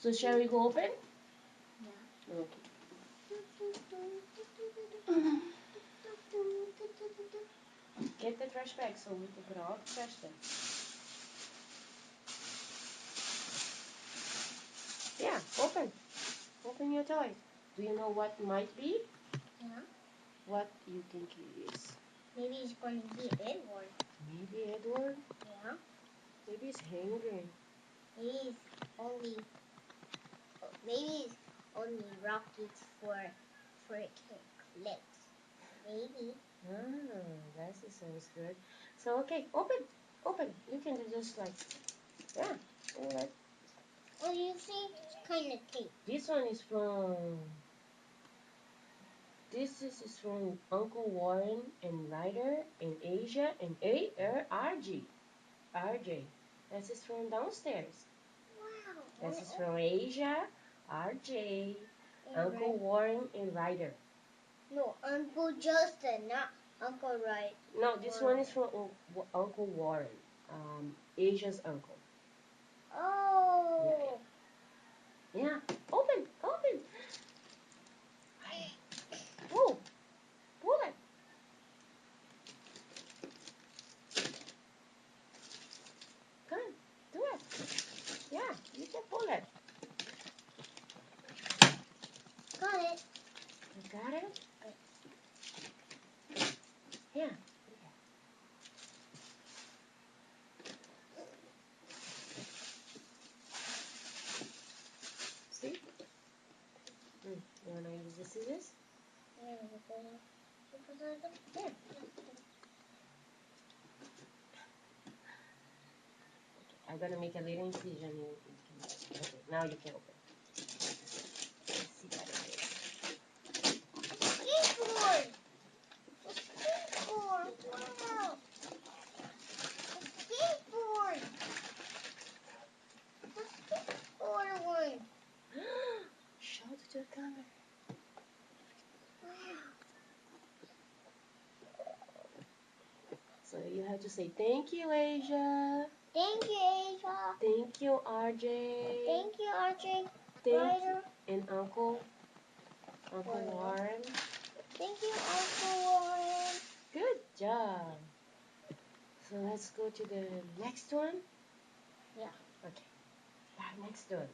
So shall we go open? Yeah. Okay. Get the trash bag so we can put all the trash there. Yeah, open. Open your toy. Do you know what might be? Yeah. What do you think it is? Maybe it's going to be Edward. Maybe Edward? Yeah. Maybe he's hungry. Maybe it's only. Maybe it's only rockets for clips. Maybe. Ah, that sounds good. So okay, open. Open. You can just like, yeah. All right. Oh, you see, it's kind of tape. This one is from. This is from Uncle Warren and Ryder in Asia and RJ. RJ. This is from downstairs. Wow. This is from Asia, RJ, And Uncle Warren and Ryder. No, Uncle Justin, not Uncle Wright. No, this one is from Uncle Warren, Asia's uncle. Oh. Yeah. Open, open. Whoa, pull it. Come on, do it. Yeah, you can pull it. Got it. You got it? Yeah. See? You wanna use the scissors? Yeah. Yeah. I'm gonna make a little incision. Okay, now you can open. Let's see what it is. Skateboard. A skateboard. Wow. A skateboard. A skateboard one. Show it to the camera. Wow. So you have to say thank you, Asia. Thank you, Asia. Thank you, RJ. Thank you, RJ. Thank you, Ryder. and Uncle Warren. Thank you, Uncle Warren. Good job. So let's go to the next one. Yeah. Okay. Next one.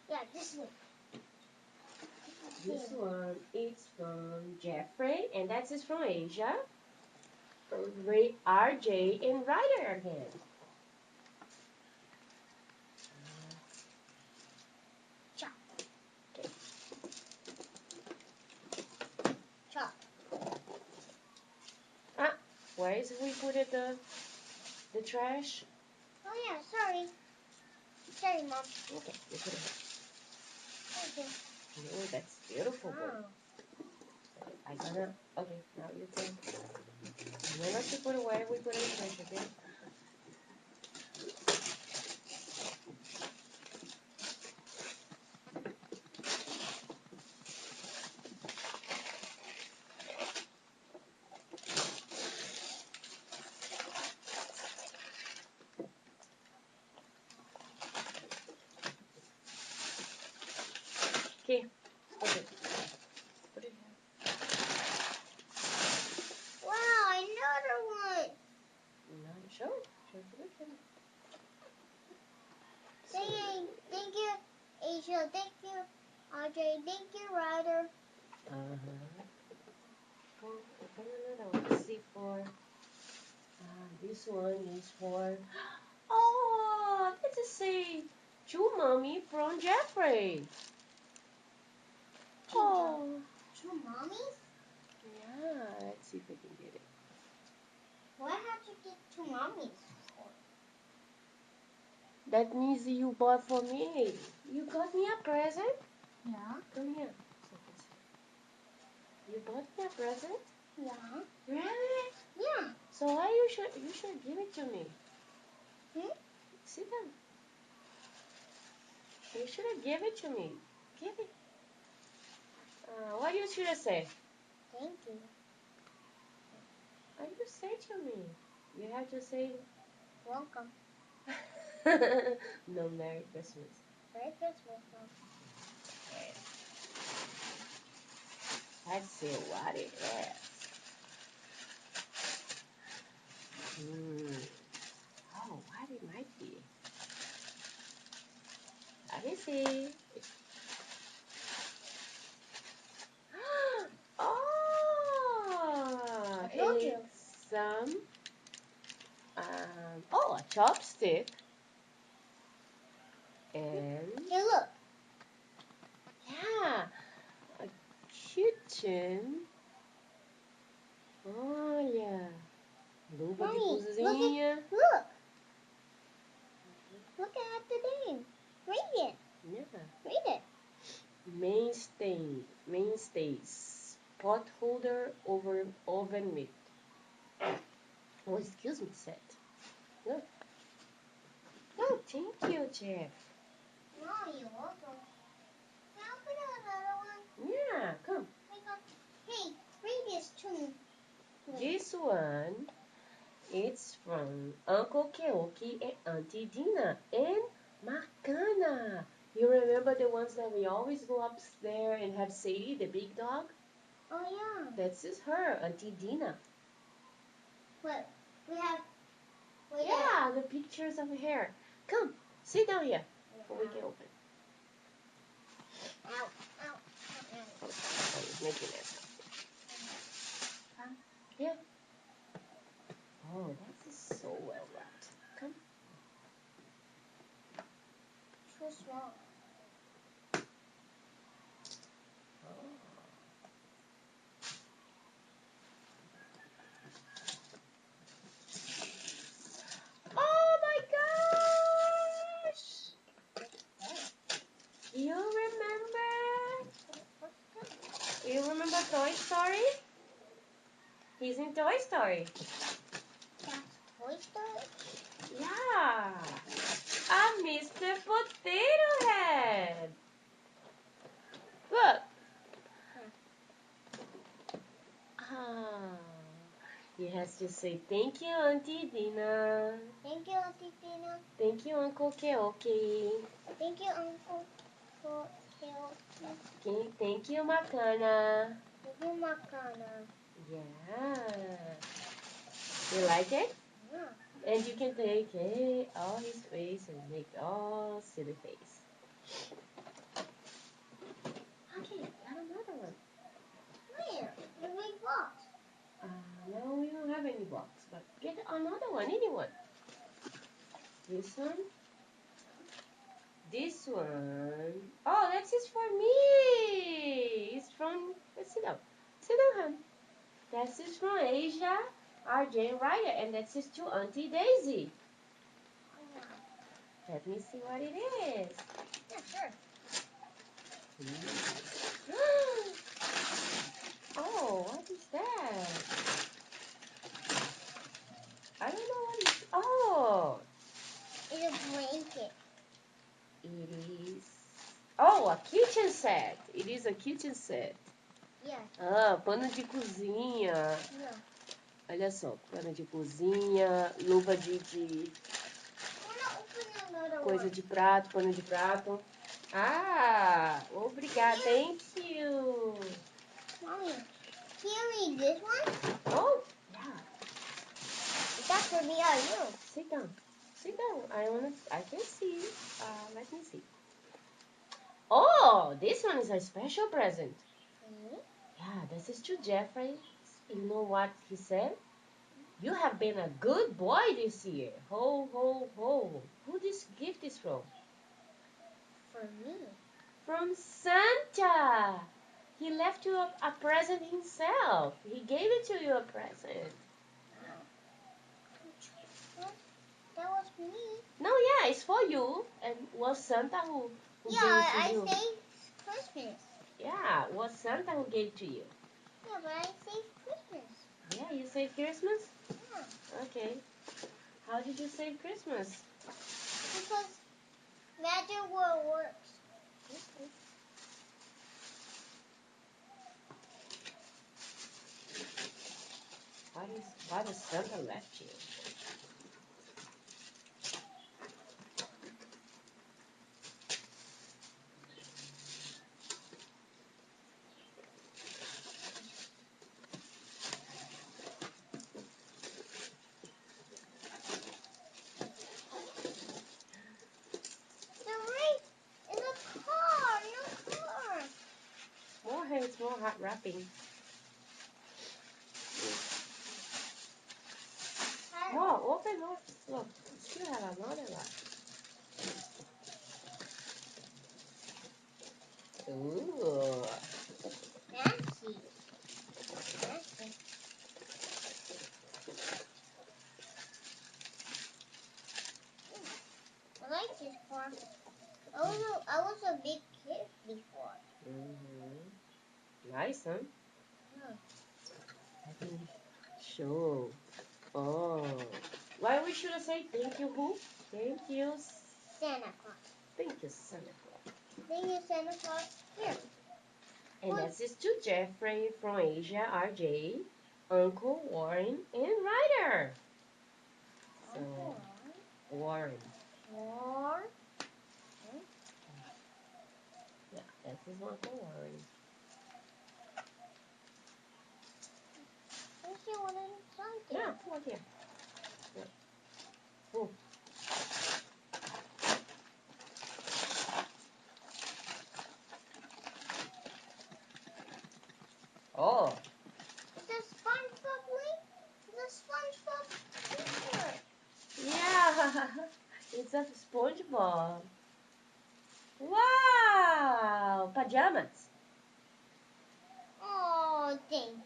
Yeah, this one. This one is from Jeffrey, and that is from Asia. RJ and Ryder again. Chop. Okay. Chop. Where is we put it the trash? Oh yeah, sorry. Sorry, Mom. Okay, you put it. Okay. Oh, that's beautiful. Wow. Okay, now you can. Remember to put it where we put it in trash, okay? Okay, put it here. Wow, another one. Now show to the camera. Thank you, Asia. Thank you, RJ. Thank you, Ryder. Open another one. See for. This one is for. Oh, let's just say to mommy from Jeffrey. Oh. Two mommies? Yeah, let's see if I can get it. Why had you get two mommies for? That means you bought for me. You got me a present? Yeah. Come here. You bought me a present? Yeah. Really? Yeah. So why you should give it to me? Sit down. You should have given it to me. Give it. What you should have said? Thank you. What you say to me? You have to say Welcome. no Merry Christmas. Merry Christmas, Mom. Let's see what it is. Oh, what it might be. Let me see. Oh, I told you. it's a chopstick. And Hey, look. yeah, a kitchen. Olha, luva de Mommy, cozinha. Look. Look at the name. Read it. Yeah. Read it. Mainstays. Pot holder over oven mitt. Oh, excuse me, Seth. No. No, thank you, Jeff. Mommy, you're welcome. Can I open another one? Yeah, come. Hey, read this to me. This one, it's from Uncle Keoki and Auntie Dina and Makana. You remember the ones that we always go upstairs and have Sadie, the big dog? Oh, yeah. That's just her, Auntie Dina. What? We have... Yeah, the pictures of her. Come, sit down here before we can open. Ow. Oh, it's making it. Come here. Oh, that is so well wrapped. Come. Too small. Oh my gosh! You remember? You remember Toy Story? He's in Toy Story. That's Toy Story? Yeah. I'm Mr. Potato Head. Look. Ah. He has to say thank you, Auntie Dina. Thank you, Auntie Tina. Thank you, Uncle Keoki. Thank you, Uncle Keoki. Okay, thank you, Makana. Thank you, Makana. Yeah. You like it? Yeah. And you can take all his face and make all silly face. Okay, got another one. Where? The big box. No, we don't have any box, but get another one, anyone. This one. This one. Oh, that's just for me. It's from, let's sit down. Sit down, hon. That's just from Asia, RJ, and Ryder, and that's just to Auntie Daisy. Oh, yeah. Let me see what it is. Yeah, sure. Oh, what is that? I don't know what it's. Oh, It's a blanket. it is. Oh, a kitchen set. It is a kitchen set. Yeah. Ah, pano de cozinha. Yeah. Olha só, pano de cozinha, luva de I want to open another coisa one. de prato, pano de prato. Ah, obrigada. Thank you. Mommy, can you read this one? Oh, yeah. Is that for me or you? Sit down. Sit down. I can see. Let me see. Oh, this one is a special present. Me? Yeah, this is to Jeffrey. You know what he said? You have been a good boy this year. Ho, ho, ho. Who this gift is from? For me. From Santa. He left you a present himself. He gave it to you a present. That was me. No, yeah, it's for you. And was Santa who Yeah, gave it to I you? saved Christmas. Yeah, was Santa who gave it to you? Yeah, but I saved Christmas. Yeah, you saved Christmas? Yeah. Okay. How did you save Christmas? Because magic world works. Okay. Why does Santa left you? hot wrapping. Oh, open up. Look, still have another one. Ooh. Fancy. Fancy. I like this car. I was a big kid before. Nice, huh? Yeah. I can show. Oh. Why we should say thank you who? Thank you. Santa Claus. Thank you, Santa Claus. Thank you, Santa Claus. Here. And that's it to Jeffrey from Asia, RJ, Uncle Warren, and Ryder. So, Uncle Warren. Warren. Yeah, that's his Uncle Warren. Let's see what inside there. Yeah, come on here. Yeah. Oh. Oh. It's a SpongeBob link. It's a SpongeBob t-shirt. Yeah, it's a SpongeBob. Wow, pajamas. Oh, thank you.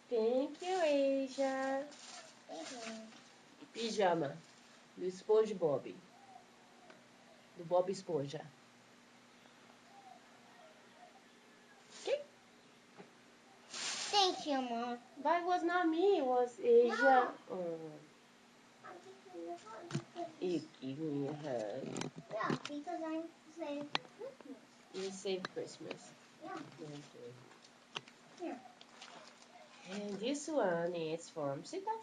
Thank you, Asia. Thank you. Pijama do SpongeBob, do Bob Esponja. Okay. Thank you, Mom. But it was not me, it was Asia. No. Oh, I'm giving you a hug because you give me a hug. yeah, because I'm saying Christmas. You save Christmas. Yeah. Okay. Here. And this one is from Sita.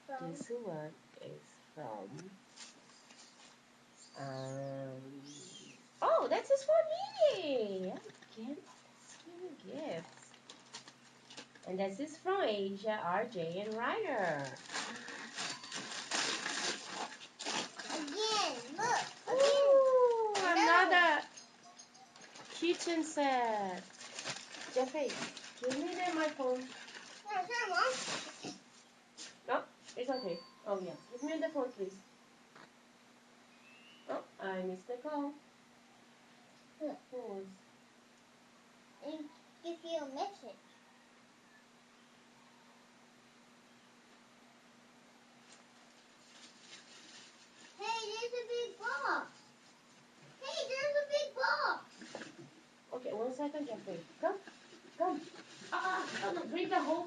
From This one is from oh, that is for me. Again, that's gifts. And this is from Asia, RJ, and Ryder. again, look. Ooh, Again. another kitchen set. Jeffrey, give me my phone. Sure, Mom. No, it's okay. Oh yeah, give me the phone, please. Oh, I missed the call. Look. Pause. And give you a message. Hey, there's a big box. Hey, there's a big box. Okay, 1 second, Jeffrey. Come, come. No, bring the hoe.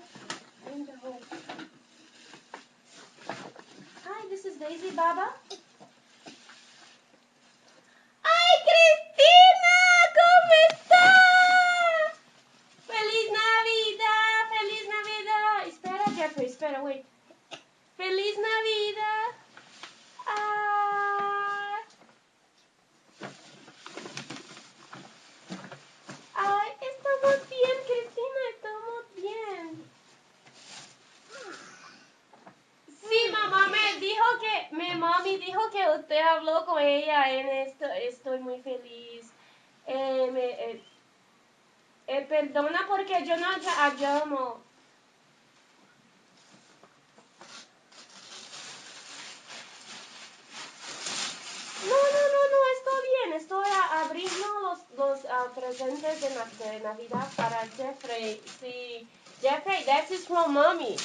Bring the hoe. Hi, this is Daisy Baba. ¡Ay, Cristina! ¿Cómo está? ¡Feliz Navidad! ¡Feliz Navidad! Espera, Jeffrey, espera, wait. ¡Feliz Navidad! ¡Ah! ¡Ay, estamos bien, Cristina! ¡Estamos bien! Sí, mamá me dijo que, mi mami dijo que usted habló con ella en esto. Estoy muy feliz. Perdona porque yo no llamo. No, estoy bien. Estoy abriendo los presentes de Navidad para Jeffrey. Sí, Jeffrey, that is from mommy.